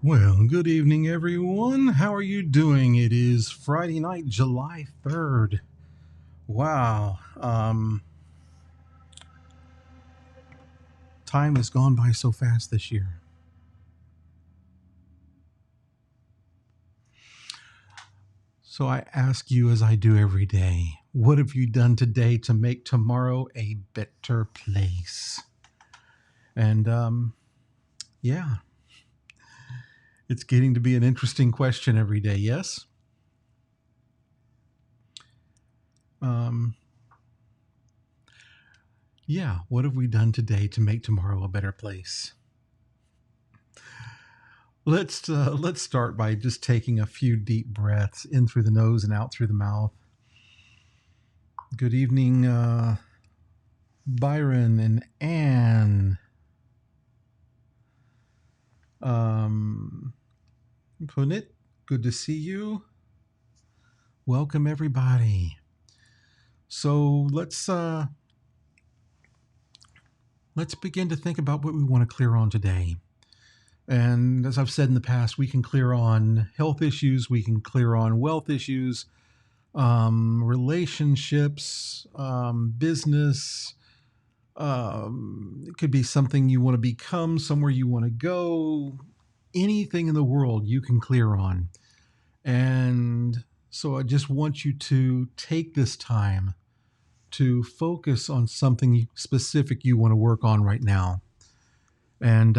Well, good evening, everyone. How are you doing? It is Friday night, July 3rd. Wow. Time has gone by so fast this year. So I ask you, as I do every day, what have you done today to make tomorrow a better place? And yeah, it's getting to be an interesting question every day, yes? Yeah, what have we done today to make tomorrow a better place? Let's start by just taking a few deep breaths in through the nose and out through the mouth. Good evening, Byron and Anne. Punit, good to see you. Welcome, everybody. So let's begin to think about what we want to clear on today. And as I've said in the past, we can clear on health issues, we can clear on wealth issues, relationships, business. It could be something you want to become, somewhere you want to go, anything in the world you can clear on. And so I just want you to take this time to focus on something specific you want to work on right now. And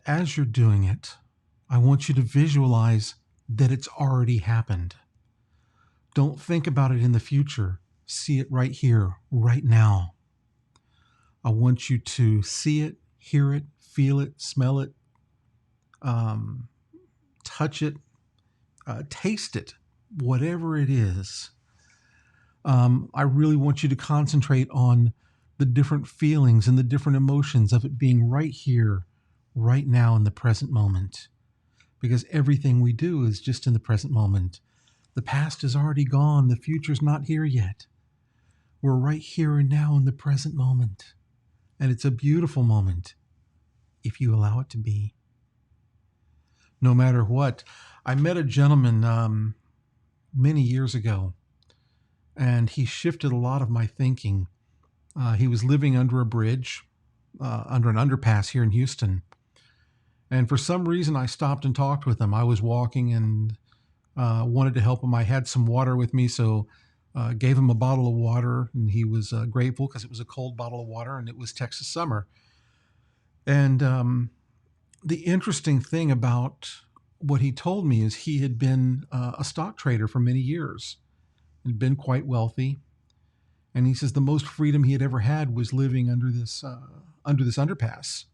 as you're doing it, I want you to visualize that it's already happened. Don't think about it in the future. See it right here, right now. I want you to see it, hear it, feel it, smell it, touch it, taste it, whatever it is. I really want you to concentrate on the different feelings and the different emotions of it being right here, right now in the present moment. Because everything we do is just in the present moment. The past is already gone. The future's not here yet. We're right here and now in the present moment. And it's a beautiful moment if you allow it to be. No matter what. I met a gentleman many years ago, and he shifted a lot of my thinking. He was living under a bridge, under an underpass here in Houston. And for some reason, I stopped and talked with him. I was walking and wanted to help him. I had some water with me, so gave him a bottle of water, and he was grateful because it was a cold bottle of water, and it was Texas summer. And the interesting thing about what he told me is he had been a stock trader for many years and been quite wealthy. And he says the most freedom he had ever had was living under this underpass.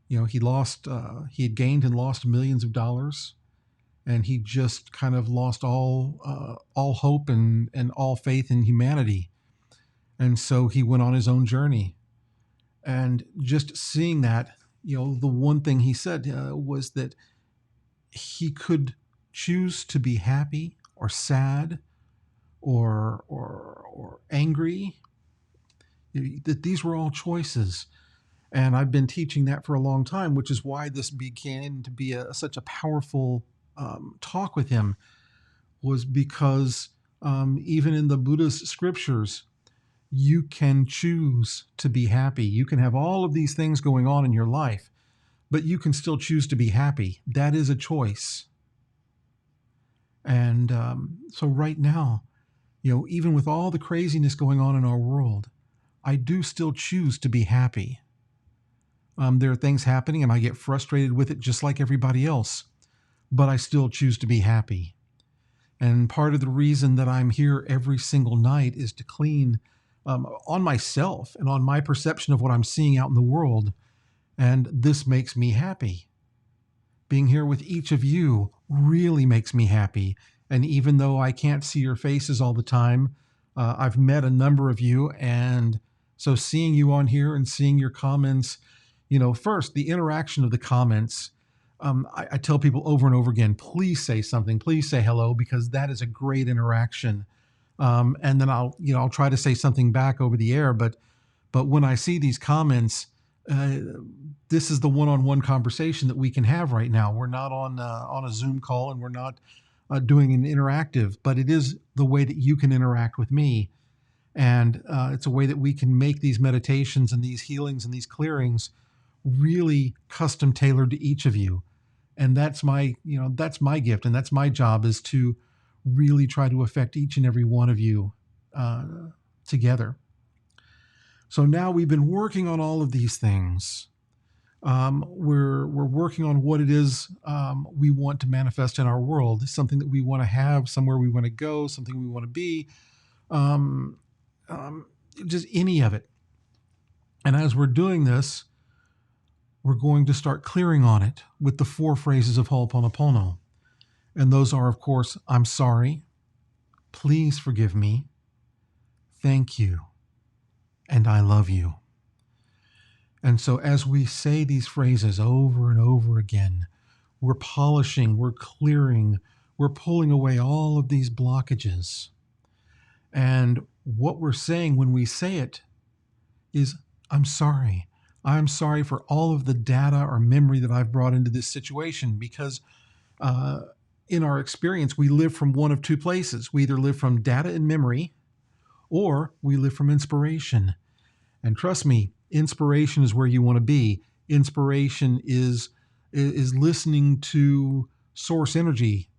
You know, he had gained and lost millions of dollars, and he just kind of lost all hope and all faith in humanity. And so he went on his own journey. And just seeing that, you know, the one thing he said was that he could choose to be happy or sad or angry. That these were all choices. And I've been teaching that for a long time, which is why this began to be such a powerful talk with him, was because even in the Buddha's scriptures, you can choose to be happy. You can have all of these things going on in your life, but you can still choose to be happy. That is a choice. And so right now, you know, even with all the craziness going on in our world, I do still choose to be happy. There are things happening and I get frustrated with it just like everybody else, but I still choose to be happy. And part of the reason that I'm here every single night is to clean on myself and on my perception of what I'm seeing out in the world. And this makes me happy. Being here with each of you really makes me happy. And even though I can't see your faces all the time, I've met a number of you. And so seeing you on here and seeing your comments, you know, first, the interaction of the comments I tell people over and over again, please say something, please say hello, because that is a great interaction. And then I'll try to say something back over the air, but when I see these comments, this is the one-on-one conversation that we can have right now. We're not on a Zoom call, and we're not doing an interactive, but it is the way that you can interact with me. And it's a way that we can make these meditations and these healings and these clearings really custom tailored to each of you. And that's my gift, and that's my job, is to really try to affect each and every one of you together. So now we've been working on all of these things. We're working on what it is we want to manifest in our world, something that we want to have, somewhere we want to go, something we want to be, just any of it. And as we're doing this, we're going to start clearing on it with the 4 phrases of Ho'oponopono. And those are, of course, I'm sorry, please forgive me, thank you, and I love you. And so as we say these phrases over and over again, we're polishing, we're clearing, we're pulling away all of these blockages. And what we're saying when we say it is, I'm sorry. I'm sorry for all of the data or memory that I've brought into this situation, because in our experience, we live from one of 2 places. We either live from data and memory, or we live from inspiration. And trust me, inspiration is where you want to be. Inspiration is listening to source energy.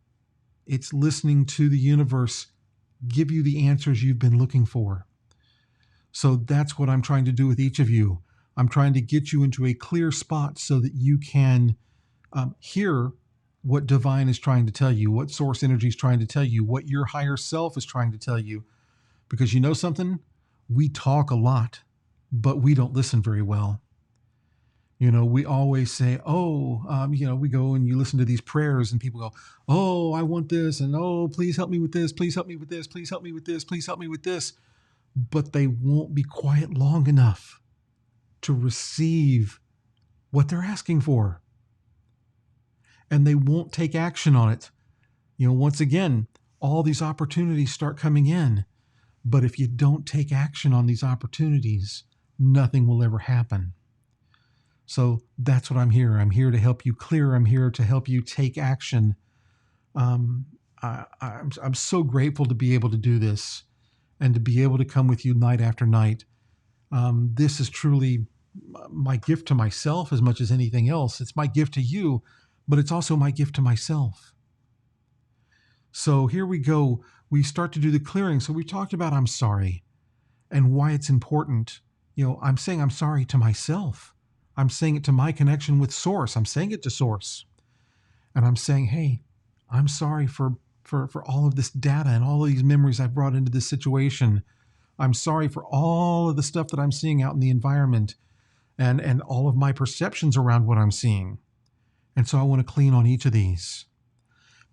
It's listening to the universe give you the answers you've been looking for. So that's what I'm trying to do with each of you. I'm trying to get you into a clear spot so that you can hear what divine is trying to tell you, what source energy is trying to tell you, what your higher self is trying to tell you. Because you know something? We talk a lot, but we don't listen very well. We always say, we go and you listen to these prayers and people go, oh, I want this. And oh, please help me with this. Please help me with this. Please help me with this. Please help me with this. But they won't be quiet long enough to receive what they're asking for. And they won't take action on it. Once again, all these opportunities start coming in. But if you don't take action on these opportunities, nothing will ever happen. So that's what I'm here. I'm here to help you clear. I'm here to help you take action. I'm so grateful to be able to do this and to be able to come with you night after night. This is truly my gift to myself as much as anything else. It's my gift to you, but it's also my gift to myself. So here we go. We start to do the clearing. So we talked about I'm sorry and why it's important. I'm saying I'm sorry to myself. I'm saying it to my connection with Source. I'm saying it to Source. And I'm saying, hey, I'm sorry for all of this data and all of these memories I've brought into this situation. I'm sorry for all of the stuff that I'm seeing out in the environment and all of my perceptions around what I'm seeing. And so I want to clean on each of these.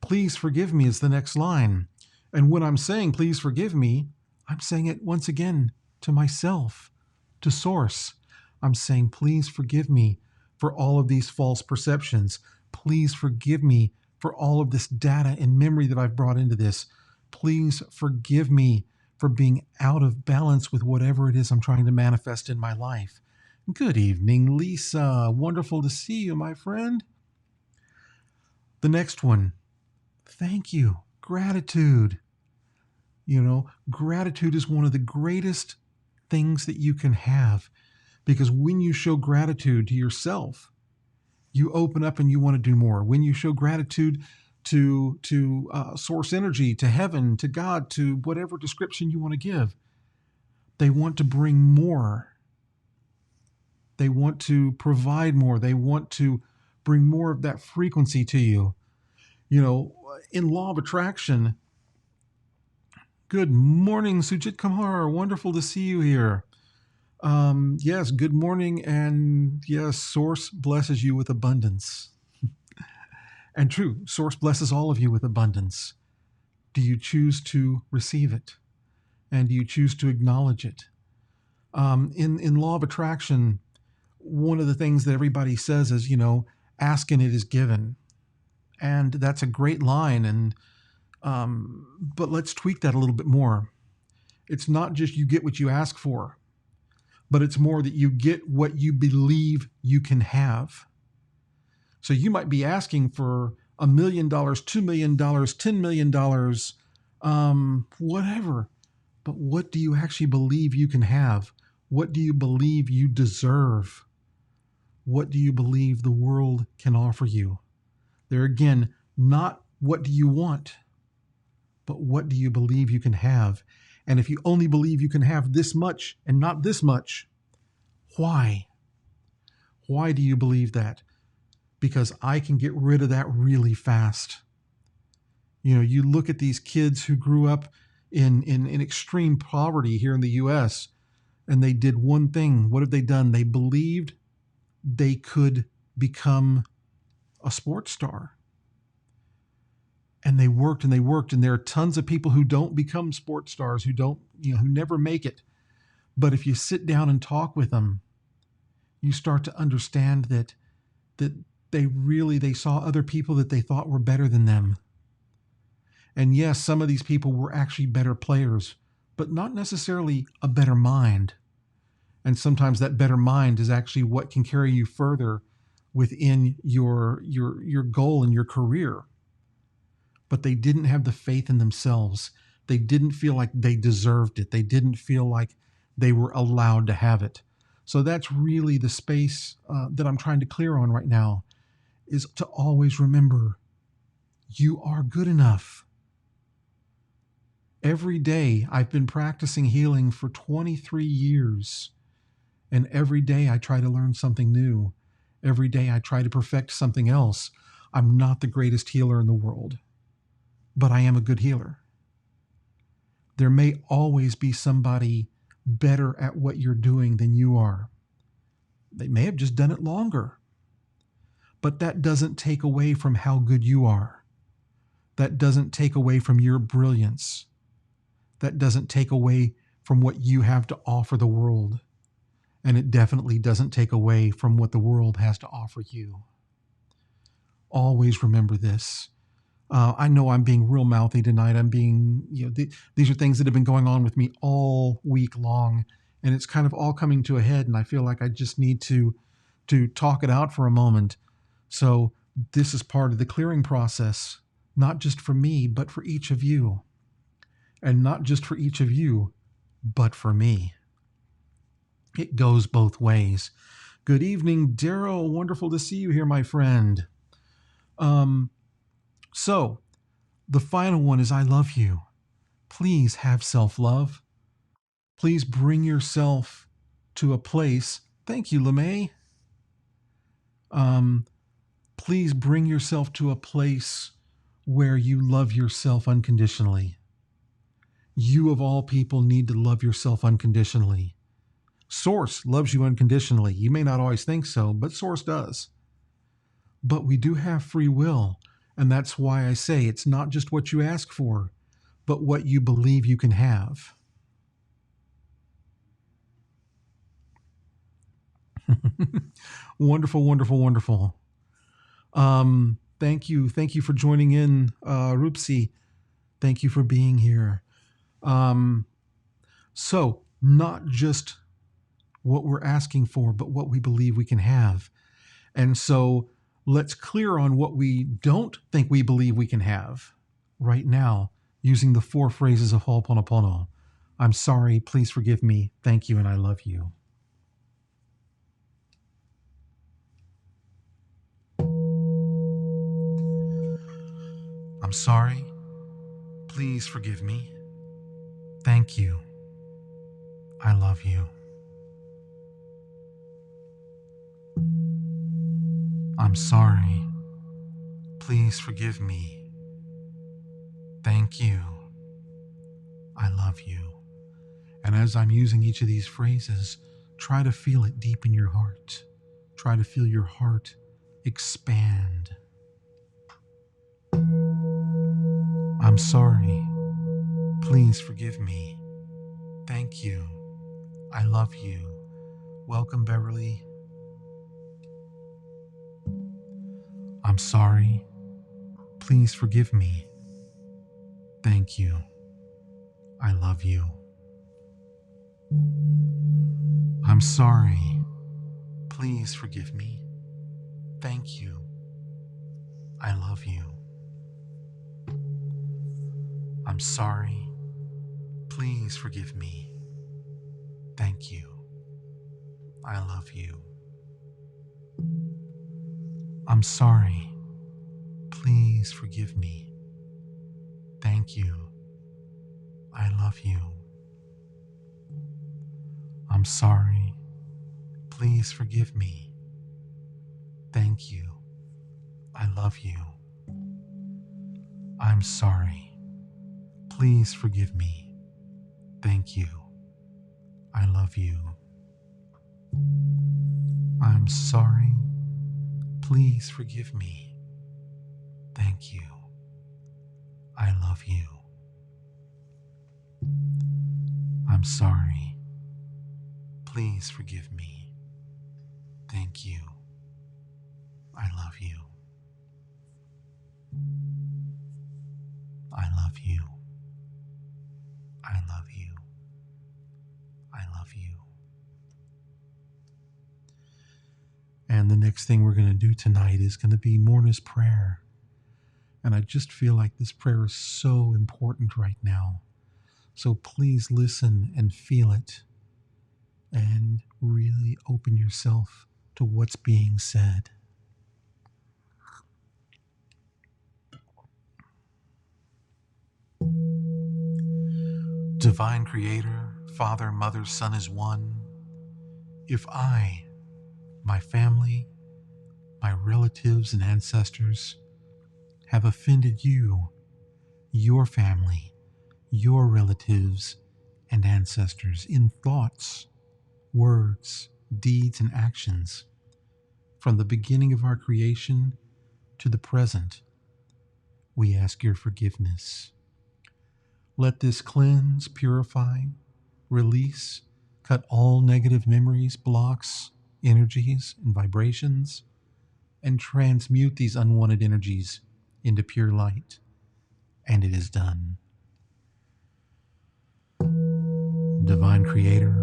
Please forgive me is the next line. And when I'm saying please forgive me, I'm saying it once again to myself, to Source. I'm saying please forgive me for all of these false perceptions. Please forgive me for all of this data and memory that I've brought into this. Please forgive me for being out of balance with whatever it is I'm trying to manifest in my life. Good evening, Lisa. Wonderful to see you, my friend. The next one, thank you, gratitude. Gratitude is one of the greatest things that you can have, because when you show gratitude to yourself, you open up and you want to do more. When you show gratitude to source energy, to heaven, to God, to whatever description you want to give, they want to bring more. They want to provide more. They want to bring more of that frequency to you. In law of attraction, good morning, Sujit Kamar. Wonderful to see you here. Yes, good morning. And yes, Source blesses you with abundance. And true, Source blesses all of you with abundance. Do you choose to receive it? And do you choose to acknowledge it? In law of attraction, one of the things that everybody says is, Ask and it is given. And that's a great line. And but let's tweak that a little bit more. It's not just you get what you ask for, but it's more that you get what you believe you can have. So you might be asking for $1 million, $2 million, $10 million, whatever. But what do you actually believe you can have? What do you believe you deserve? What do you believe the world can offer you? There again, not what do you want, but what do you believe you can have? And if you only believe you can have this much and not this much, why? Why do you believe that? Because I can get rid of that really fast. You know, you look at these kids who grew up in extreme poverty here in the US, and they did one thing. What have they done? They believed they could become a sports star. And they worked and they worked. And there are tons of people who don't become sports stars, who never make it. But if you sit down and talk with them, you start to understand that they saw other people that they thought were better than them. And yes, some of these people were actually better players, but not necessarily a better mind. And sometimes that better mind is actually what can carry you further within your goal and your career. But they didn't have the faith in themselves. They didn't feel like they deserved it. They didn't feel like they were allowed to have it. So that's really the space that I'm trying to clear on right now, is to always remember you are good enough. Every day I've been practicing healing for 23 years. And every day I try to learn something new. Every day I try to perfect something else. I'm not the greatest healer in the world, but I am a good healer. There may always be somebody better at what you're doing than you are. They may have just done it longer. But that doesn't take away from how good you are. That doesn't take away from your brilliance. That doesn't take away from what you have to offer the world. And it definitely doesn't take away from what the world has to offer you. Always remember this. I know I'm being real mouthy tonight. I'm being, these are things that have been going on with me all week long, and it's kind of all coming to a head, and I feel like I just need to talk it out for a moment. So this is part of the clearing process, not just for me, but for each of you. And not just for each of you, but for me. It goes both ways. Good evening, Daryl. Wonderful to see you here, my friend. So the final one is I love you. Please have self-love. Please bring yourself to a place. Thank you, LeMay. Please bring yourself to a place where you love yourself unconditionally. You of all people need to love yourself unconditionally. Source loves you unconditionally. You may not always think so, but Source does. But we do have free will, and that's why I say it's not just what you ask for, but what you believe you can have. Wonderful, wonderful, wonderful. Thank you for joining in, Rupsi. Thank you for being here. So not just what we're asking for, but what we believe we can have. And so let's clear on what we don't think we believe we can have right now, using the 4 phrases of Ho'oponopono. I'm sorry, please forgive me, thank you, and I love you. I'm sorry, please forgive me, thank you, I love you. I'm sorry. Please forgive me. Thank you. I love you. And as I'm using each of these phrases, try to feel it deep in your heart. Try to feel your heart expand. I'm sorry. Please forgive me. Thank you. I love you. Welcome, Beverly. I'm sorry. Please forgive me. Thank you. I love you. I'm sorry. Please forgive me. Thank you. I love you. I'm sorry. Please forgive me. Thank you. I love you. I'm sorry. Please forgive me. Thank you. I love you. I'm sorry. Please forgive me. Thank you. I love you. I'm sorry. Please forgive me. Thank you. I love you. I'm sorry. Please forgive me. Thank you. I love you. I'm sorry. Please forgive me. Thank you. I love you. I love you. I love you. I love you. And the next thing we're going to do tonight is going to be Mourner's Prayer. And I just feel like this prayer is so important right now. So please listen and feel it and really open yourself to what's being said. Divine Creator, Father, Mother, Son is one. If I, my family, my relatives and ancestors have offended you, your family, your relatives and ancestors in thoughts, words, deeds, and actions, from the beginning of our creation to the present, we ask your forgiveness. Let this cleanse, purify, release, cut all negative memories, blocks, energies, and vibrations, and transmute these unwanted energies into pure light. And it is done. Divine Creator,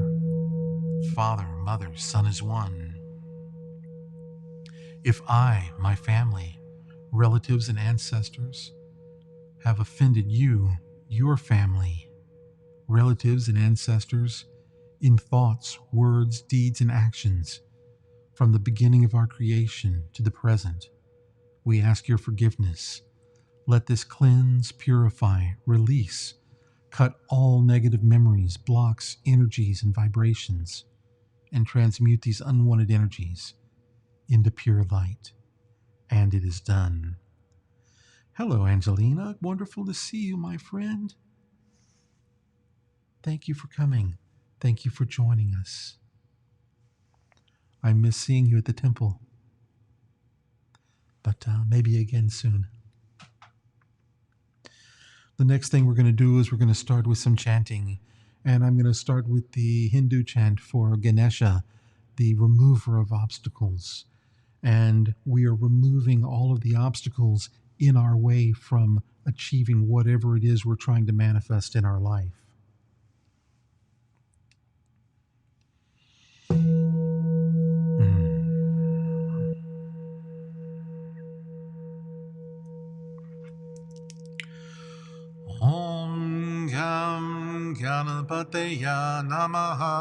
Father, Mother, Son is one. If I, my family, relatives, and ancestors have offended you, your family, relatives, and ancestors in thoughts, words, deeds, and actions, from the beginning of our creation to the present, we ask your forgiveness. Let this cleanse, purify, release, cut all negative memories, blocks, energies, and vibrations, and transmute these unwanted energies into pure light. And it is done. Hello, Angelina. Wonderful to see you, my friend. Thank you for coming. Thank you for joining us. I miss seeing you at the temple, but maybe again soon. The next thing we're going to do is we're going to start with some chanting, and I'm going to start with the Hindu chant for Ganesha, the remover of obstacles. And we are removing all of the obstacles in our way from achieving whatever it is we're trying to manifest in our life. Om Gam GANAPATAYA NAMAHA.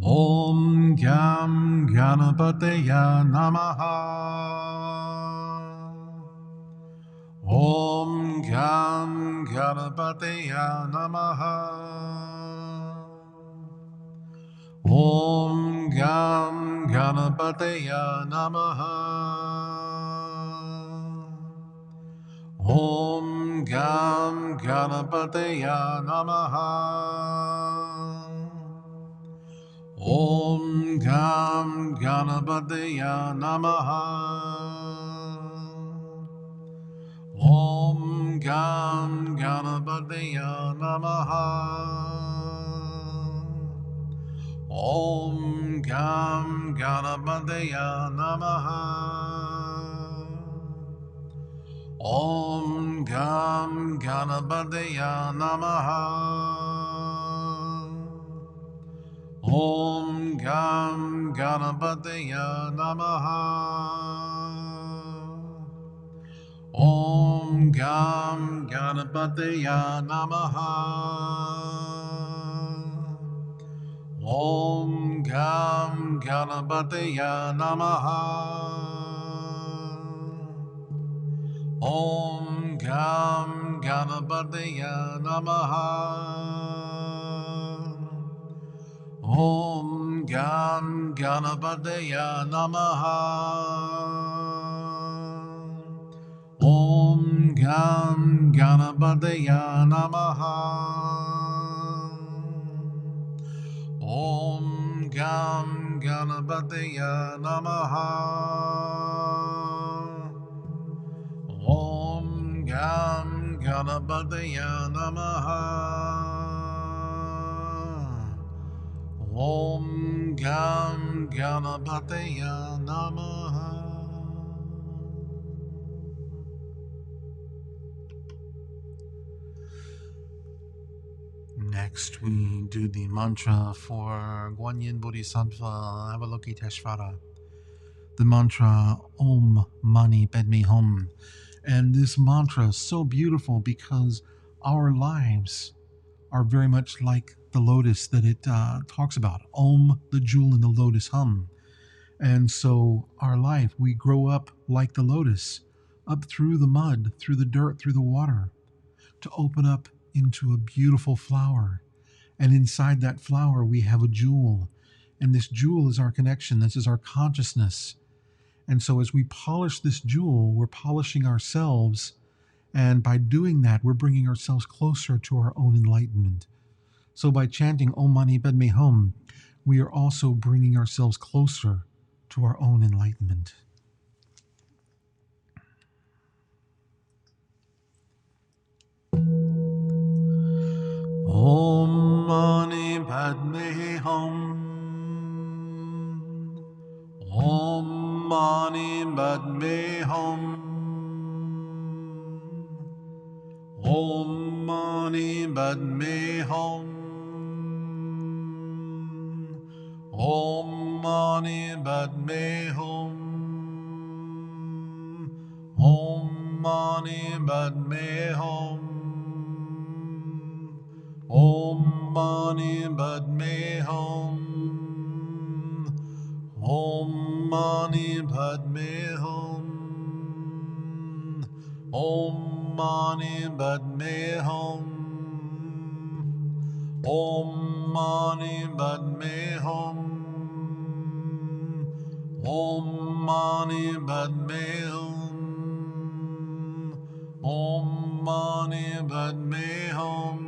Om Gam GANAPATAYA NAMAHA. Om Gam GANAPATAYA NAMAHA. Om Gam GANAPATAYA NAMAHA. Om Gam GANAPATAYA NAMAHA. Om Gam GANAPATAYA NAMAHA. Om Gam GANAPATAYA NAMAHA. Om Gam GANAPATAYA NAMAHA. Om Gam GANAPATAYA NAMAHA. Om Gam GANAPATAYA NAMAHA. Om Gam GANAPATAYA NAMAHA. Om Gam GANAPATAYA NAMAHA. Om Gam GANAPATAYA NAMAHA. Om Gam GANAPATAYA NAMAHA. Om Gam GANAPATAYA NAMAHA. Om Gam GANAPATAYA NAMAHA. Om Gam GANAPATAYA NAMAHA. Om Gam GANAPATAYA NAMAHA. Next, we do the mantra for Guanyin Bodhisattva Avalokiteshvara. The mantra Om Mani Padme Hum. And this mantra is so beautiful because our lives are very much like the lotus that it talks about. Om, the jewel in the lotus hum. And so our life, we grow up like the lotus, up through the mud, through the dirt, through the water, to open up into a beautiful flower. And inside that flower, we have a jewel. And this jewel is our connection. This is our consciousness. And so as we polish this jewel, we're polishing ourselves. And by doing that, we're bringing ourselves closer to our own enlightenment. So by chanting Om Mani Padme Hum, we are also bringing ourselves closer to our own enlightenment. Om Mani Padme Hum. Om Mani Padme Hum. Om Mani Padme Hum. Om Mani Padme Hum. Om Mani Padme Hum. Om Mani Padme Hum. Om Mani Padme Hum. Om Mani Padme Hum. Om Mani Padme Hum. Om Mani Padme Hum. Om Mani Padme Hum.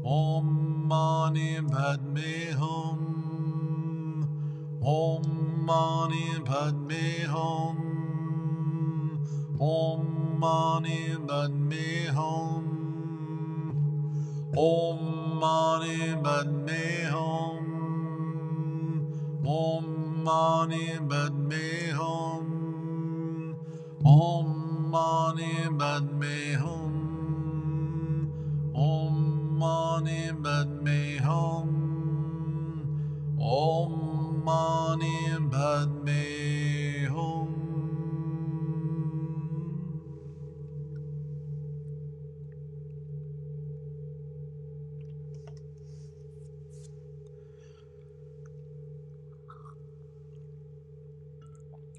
Om Mani Padme Hum. Om Mani Padme Hum. Om Mani Padme Hum. Om Mani Padme Hum. Om Mani Padme Hum. Om Mani Padme Hum. Om Mani Padme Hum. Om Mani Padme Hum.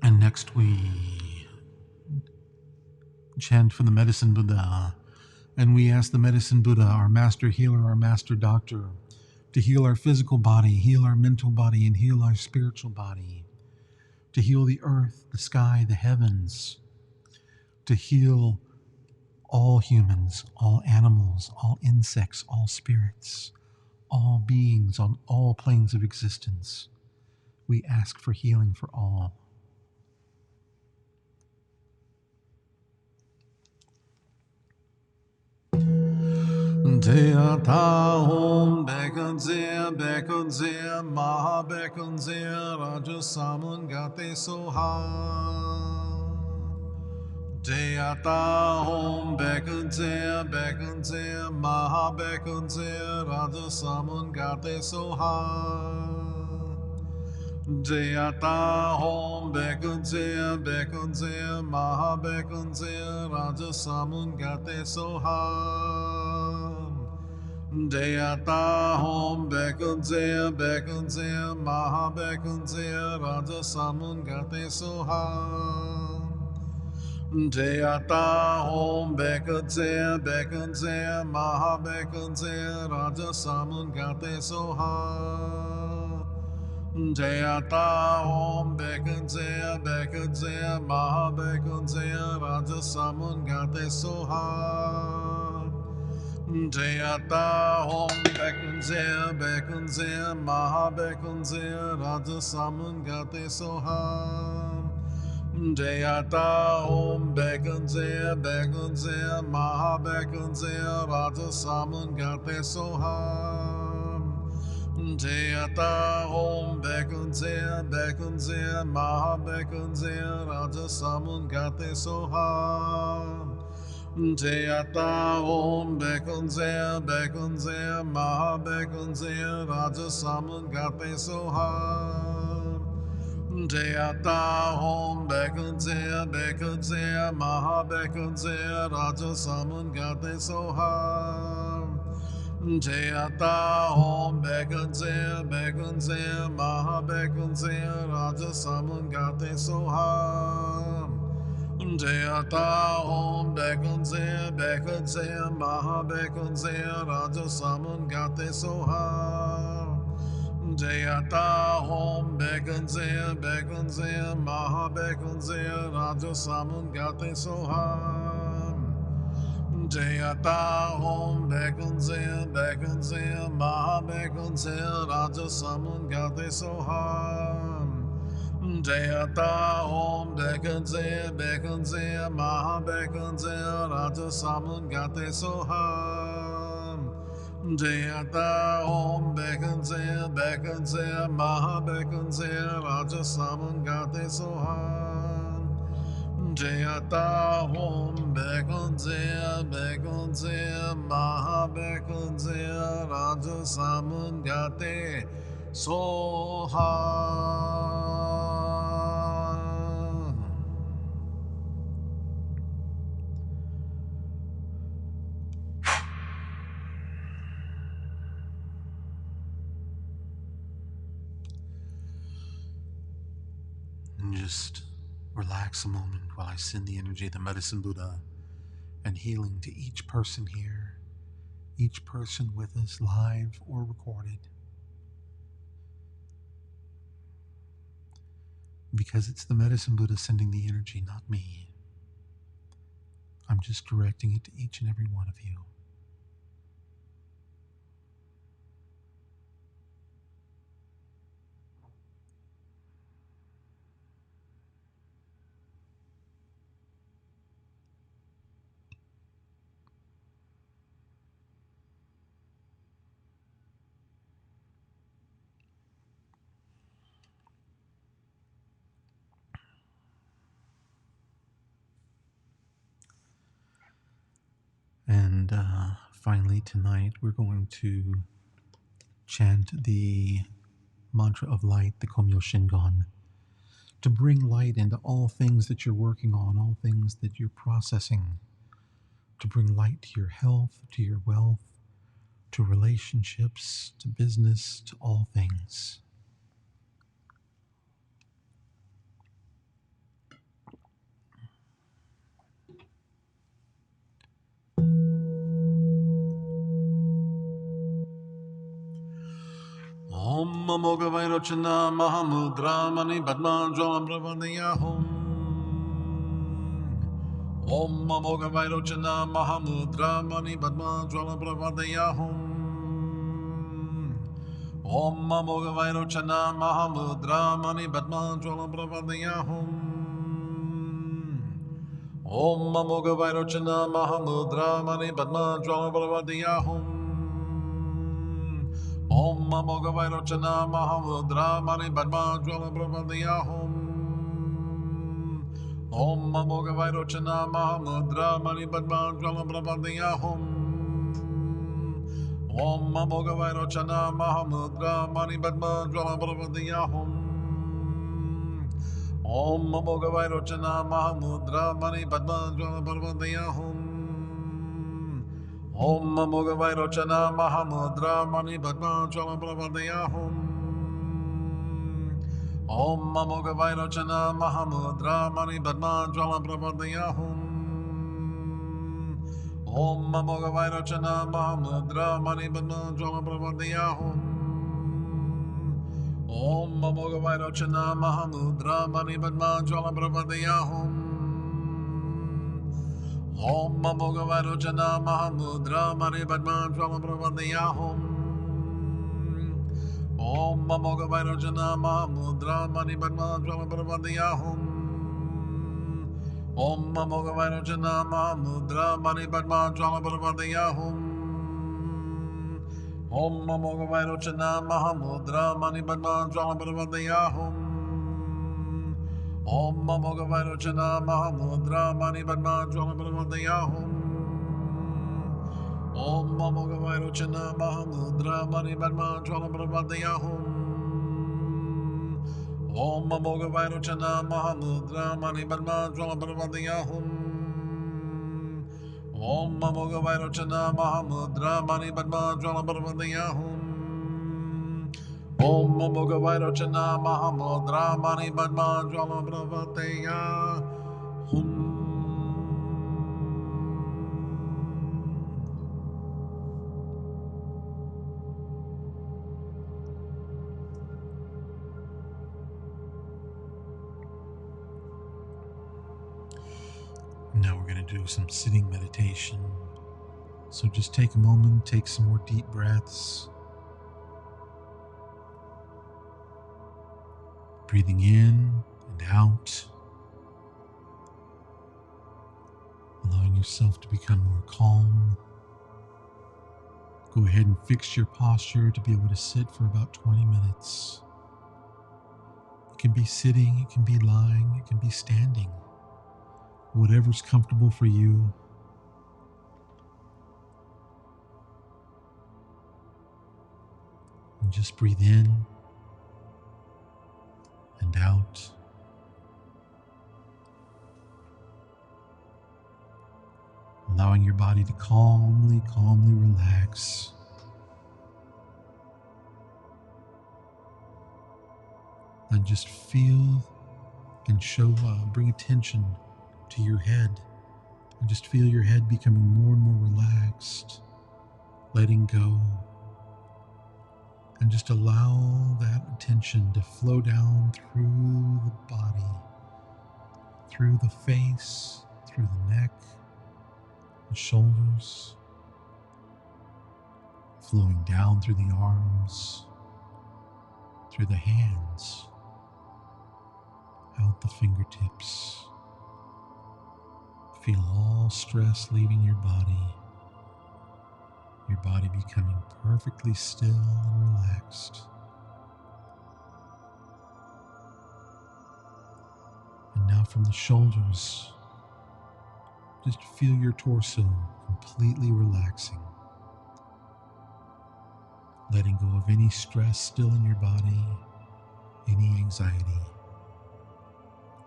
And next we chant for the Medicine Buddha. And we ask the Medicine Buddha, our master healer, our master doctor, to heal our physical body, heal our mental body, and heal our spiritual body. To heal the earth, the sky, the heavens. To heal all humans, all animals, all insects, all spirits, all beings on all planes of existence. We ask for healing for all. TAYATA Om BEKADZE BEKADZE MAHA BEKADZE Rajasamangate Soha TAYATA Om BEKADZE BEKADZE MAHA BEKADZE Rajasamangate Soha TAYATA Om BEKADZE BEKADZE MAHA BEKADZE Rajasamangate Soha TAYATA Om BEKADZE BEKADZE MAHA BEKADZE Rajasamangate Soha TAYATA Om BEKADZE BEKADZE MAHA BEKADZE Rajasamangate Soha TAYATA Om BEKADZE BEKADZE MAHA BEKADZE Rajasamangate Soha TAYATA Om BEKADZE BEKADZE MAHA BEKADZE Rajasamangate Soha TAYATA Om BEKADZE BEKADZE MAHA BEKADZE Rajasamangate Soha TAYATA Om BEKADZE BEKADZE MAHA BEKADZE Rajasamangate Soha TAYATA Om BEKADZE BEKADZE MAHA BEKADZE Rajasamangate Soha TAYATA Om BEKADZE BEKADZE MAHA BEKADZE Rajasamangate Soha TAYATA Om BEKADZE BEKADZE MAHA BEKADZE Rajasamangate Soha TAYATA Om BEKADZE BEKADZE MAHA BEKADZE Rajasamangate Soha TAYATA Om BEKADZE BEKADZE MAHA BEKADZE Rajasamangate Soha TAYATA Om BEKADZE BEKADZE MAHA BEKADZE Rajasamangate Soha TAYATA Om BEKADZE BEKADZE MAHA BEKADZE Rajasamangate Soha TAYATA Om BEKADZE BEKADZE MAHA BEKADZE Rajasamangate Soha TAYATA Om BEKADZE BEKADZE MAHA BEKADZE Rajasamangate Soha. And just relax a moment while I send the energy of the Medicine Buddha and healing to each person here, each person with us live or recorded. Because it's the Medicine Buddha sending the energy, not me. I'm just directing it to each and every one of you. And finally tonight we're going to chant the mantra of light, the Komyo Shingon, to bring light into all things that you're working on, all things that you're processing, to bring light to your health, to your wealth, to relationships, to business, to all things. Om AMOGHA VAIROCANA MUDRA Mani PADMA Jwalam Pravadayahum. Om AMOGHA VAIROCANA MUDRA Mani PADMA Jwalam Pravadayahum. Om AMOGHA VAIROCANA MUDRA Mani PADMA Jwalam Pravadayahum. Om Amogha Vairocana Mahamudra Mani Padma Jvala Bhavadiyahum. Om Amogha Vairocana Mahamudra Mani Padma Jvala Bhavadiyahum. Om Amogha Vairocana Mahamudra Mani Padma Jvala Bhavadiyahum. Om Amogha Vairocana Mahamudra Mani Padma Jvala Bhavadiyahum. Om Amogha Vairocana Mahamudra Mani Padma Jvala Bhavadiyahum. Om Amogha Vairocana Mahamudra Mani Padma Jvala Bhavadiyahum. Om Amogha Vairocana Mahamudra Mani Padma Jvala Bhavadiyahum. Om Amogha Vairocana Mahamudra Mani Padma Jvala Bhavadiyahum. Om Amogha Vairocana Mahamudra Mani Padma Jvala Bhavadiyahum. Om Amogha Vairocana Mahamudra Mani Padma Jvala Bhavadiyahum. Om Amogha Vairocana Mahamudra Mani Padma Jvala Bhavadiyahum. Om Amogha Vairocana Mahamudra Mani Padma Jvala Bhavadiyahum. Om Amogha Vairocana Mahamudra Mani Padma Jvala Bhavadiyahum. Om Amogha Vairocana Mahamudra Mani Padma Jvala Bhavadiyahum. Om Amogha Vairocana Mahamudra Mani Padma Jvala Bhavadiyahum. Om Amogha Vairocana Mahamudra Mani Padma Jvala Bhavadiyahum. Om Amogha Vairocana Mahamudra Mani Padma Jvala Bhavadiyahum. Om Amogha Vairocana Mahamudra Mani Padma Jvala Bhavadiyahum. Now we're going to do some sitting meditation. So just take a moment, take some more deep breaths. Breathing in and out. Allowing yourself to become more calm. Go ahead and fix your posture to be able to sit for about 20 minutes. It can be sitting, it can be lying, it can be standing. Whatever's comfortable for you. And just breathe in and out. Allowing your body to calmly relax. And just feel and bring attention to your head. And just feel your head becoming more and more relaxed, letting go. And just allow that attention to flow down through the body, through the face, through the neck, the shoulders, flowing down through the arms, through the hands, out the fingertips. Feel all stress leaving your body becoming perfectly still and relaxed. And now from the shoulders, just feel your torso completely relaxing. Letting go of any stress still in your body, any anxiety.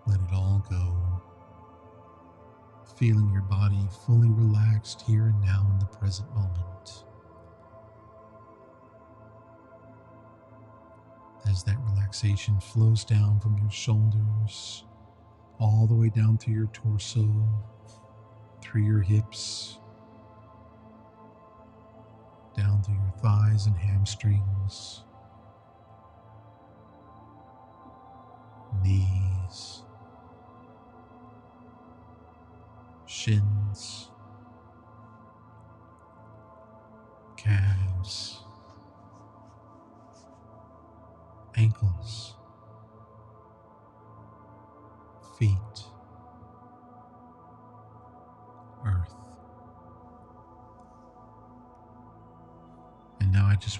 Let it all go. Feeling your body fully relaxed here and now in the present moment. As that relaxation flows down from your shoulders, all the way down through your torso, through your hips, down through your thighs and hamstrings, knees, shins, calves, ankles, feet,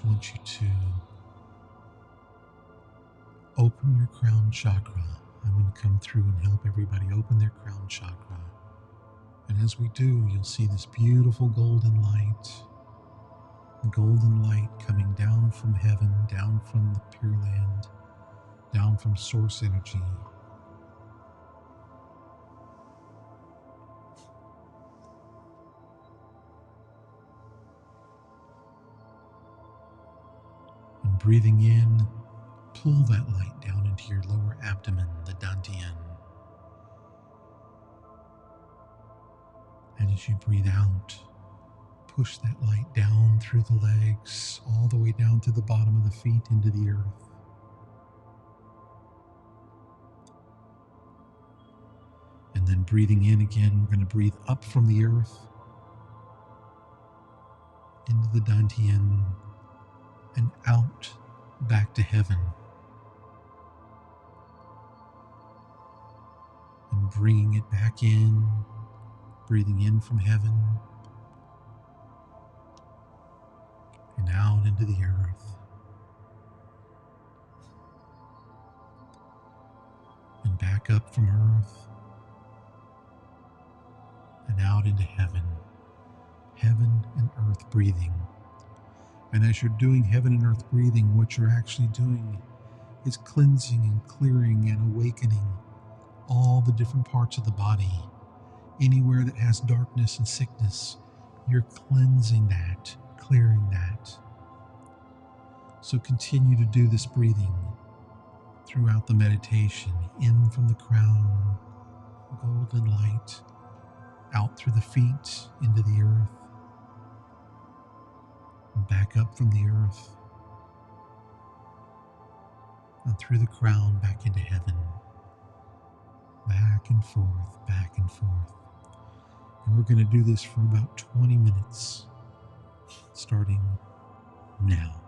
just want you to open your crown chakra. I'm going to come through and help everybody open their crown chakra. And as we do, you'll see this beautiful golden light. The golden light coming down from heaven, down from the Pure Land, down from source energy. And breathing in, pull that light down into your lower abdomen, the dantian. And as you breathe out, push that light down through the legs, all the way down to the bottom of the feet into the earth. And then breathing in again, we're going to breathe up from the earth into the dantian and out back to heaven. And bringing it back in, breathing in from heaven and out into the earth. And back up from earth and out into heaven. Heaven and earth breathing. And as you're doing heaven and earth breathing, what you're actually doing is cleansing and clearing and awakening all the different parts of the body. Anywhere that has darkness and sickness, you're cleansing that, clearing that. So continue to do this breathing throughout the meditation, in from the crown, golden light, out through the feet into the earth, and back up from the earth, and through the crown back into heaven, back and forth, back and forth. And we're going to do this for about 20 minutes, starting now.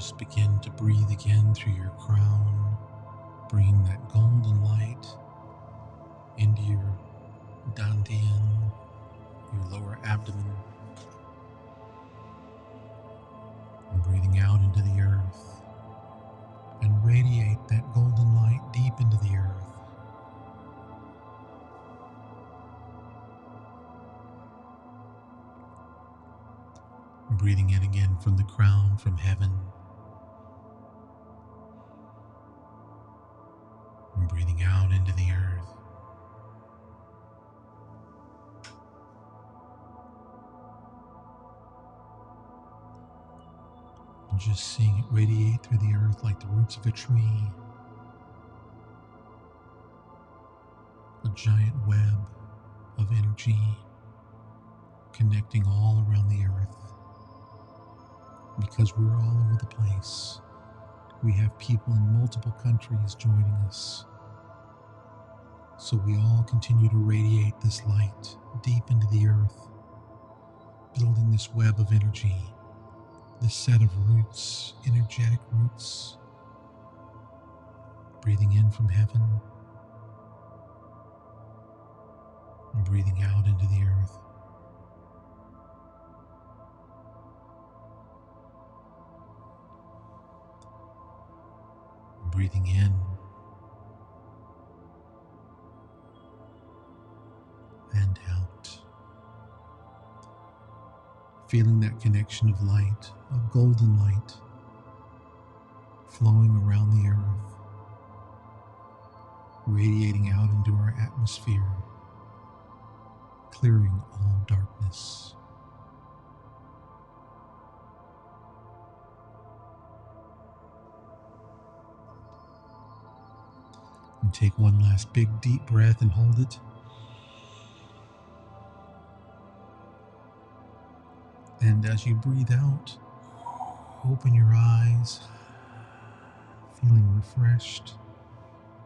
just begin to breathe again through your crown, bringing that golden light into your dantian, your lower abdomen, and breathing out into the earth, and radiate that golden light deep into the earth. And breathing in again from the crown, from heaven, and breathing out into the earth. And just seeing it radiate through the earth like the roots of a tree, a giant web of energy connecting all around the earth. Because we're all over the place, we have people in multiple countries joining us. So we all continue to radiate this light deep into the earth, building this web of energy, this set of roots, energetic roots, breathing in from heaven and breathing out into the earth. And breathing in and out. Feeling that connection of light, of golden light, flowing around the earth, radiating out into our atmosphere, clearing all darkness. And take one last big deep breath and hold it. And as you breathe out, open your eyes, feeling refreshed,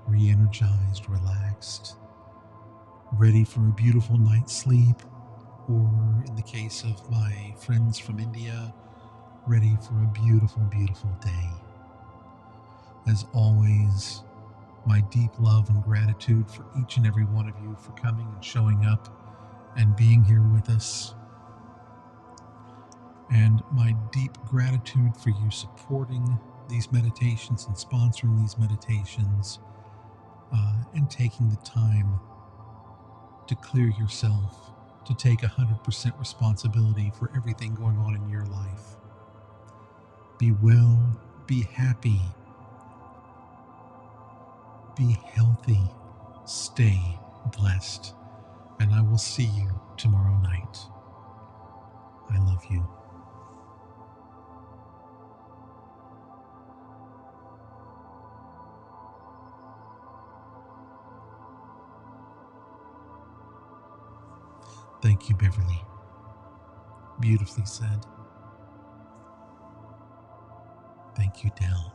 re-energized, relaxed, ready for a beautiful night's sleep, or in the case of my friends from India, ready for a beautiful, beautiful day. As always, my deep love and gratitude for each and every one of you for coming and showing up and being here with us. And my deep gratitude for you supporting these meditations and sponsoring these meditations and taking the time to clear yourself, to take 100% responsibility for everything going on in your life. Be well, be happy, be healthy, stay blessed, and I will see you tomorrow night. I love you. Thank you, Beverly. Beautifully said. Thank you, Dell.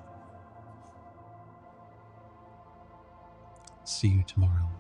See you tomorrow.